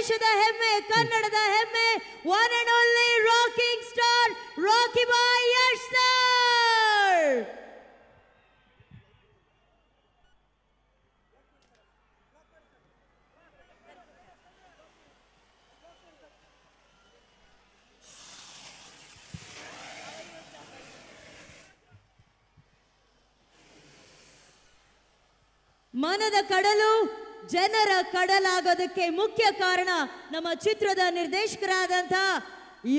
ದೇಶದ ಹೆಮ್ಮೆ, ಕನ್ನಡದ ಹೆಮ್ಮೆ, one and only rocking star Rocky boy Yash sir. ಮನದ ಕಡಲು ಜನರ ಕಡಲಾಗೋದಕ್ಕೆ ಮುಖ್ಯ ಕಾರಣ ನಮ್ಮ ಚಿತ್ರದ ನಿರ್ದೇಶಕರಾದಂಥ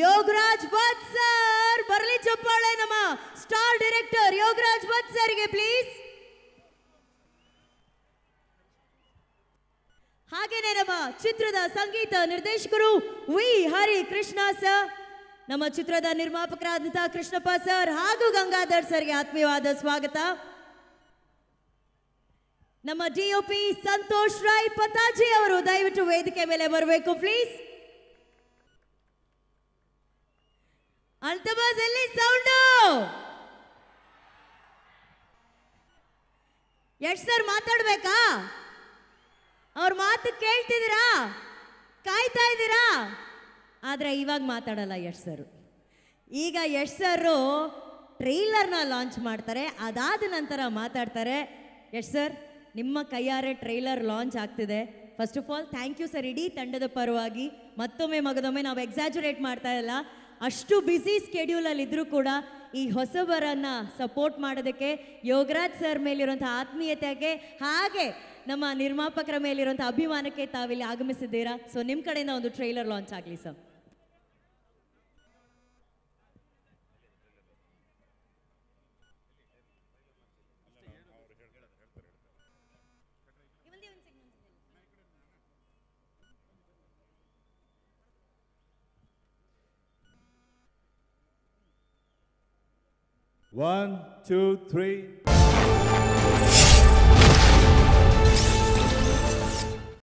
ಯೋಗರಾಜ್ ಭಟ್ ಸರ್. ಬರಲಿ ಚಪ್ಪಾಳೆ ನಮ್ಮ ಸ್ಟಾರ್ ಡೈರೆಕ್ಟರ್ ಯೋಗರಾಜ್ ಭಟ್ ಸರ್ಗೆ ಪ್ಲೀಸ್. ಹಾಗೇನೆ ನಮ್ಮ ಚಿತ್ರದ ಸಂಗೀತ ನಿರ್ದೇಶಕರು ವಿ ಹರಿ ಕೃಷ್ಣ ಸರ್, ನಮ್ಮ ಚಿತ್ರದ ನಿರ್ಮಾಪಕರಾದಂಥ ಕೃಷ್ಣಪ್ಪ ಸರ್ ಹಾಗೂ ಗಂಗಾಧರ್ ಸರ್ಗೆ ಆತ್ಮೀಯವಾದ ಸ್ವಾಗತ. ನಮ್ಮ ಡಿಒಪಿ ಸಂತೋಷ್ ರಾಯ್ ಪತಾಜಿ ಅವರು ದಯವಿಟ್ಟು ವೇದಿಕೆ ಮೇಲೆ ಬರಬೇಕು ಪ್ಲೀಸ್. ಅಲ್ತಬಾಜಲ್ಲಿ ಸೌಂಡು. ಯಶ್ ಸರ್ ಮಾತಾಡ್ಬೇಕಾ? ಅವ್ರ ಮಾತು ಕೇಳ್ತಿದ್ದೀರಾ? ಕಾಯ್ತಾ ಇದ್ದೀರಾ? ಆದ್ರೆ ಇವಾಗ ಮಾತಾಡಲ್ಲ ಯಶ್ ಸರ್. ಈಗ ಯಶ್ ಸರ್ ಟ್ರೈಲರ್ನ ಲಾಂಚ್ ಮಾಡ್ತಾರೆ, ಅದಾದ ನಂತರ ಮಾತಾಡ್ತಾರೆ. ಯಶ್ ಸರ್, ನಿಮ್ಮ ಕೈಯಾರೆ ಟ್ರೈಲರ್ ಲಾಂಚ್ ಆಗ್ತಿದೆ. First of all thank you sir, ಇಡೀ ತಂಡದ ಪರವಾಗಿ. ಮತ್ತೊಮ್ಮೆ ಮಗದೊಮ್ಮೆ ನಾವು ಎಕ್ಸಾಜುರೇಟ್ ಮಾಡ್ತಾ ಇಲ್ಲ, ಅಷ್ಟು ಬ್ಯುಸಿ ಸ್ಕೆಡ್ಯೂಲಲ್ಲಿ ಇದ್ರೂ ಕೂಡ ಈ ಹೊಸಬರನ್ನ ಸಪೋರ್ಟ್ ಮಾಡೋದಕ್ಕೆ ಯೋಗರಾಜ್ ಸರ್ ಮೇಲಿರುವಂಥ ಆತ್ಮೀಯತೆಗೆ ಹಾಗೆ ನಮ್ಮ ನಿರ್ಮಾಪಕರ ಮೇಲಿರುವಂಥ ಅಭಿಮಾನಕ್ಕೆ ತಾವಿಲ್ಲಿ ಆಗಮಿಸಿದ್ದೀರಾ. ಸೊ ನಿಮ್ಮ ಕಡೆಯಿಂದ ಒಂದು ಟ್ರೈಲರ್ ಲಾಂಚ್ ಆಗಲಿ ಸರ್. One, two, three.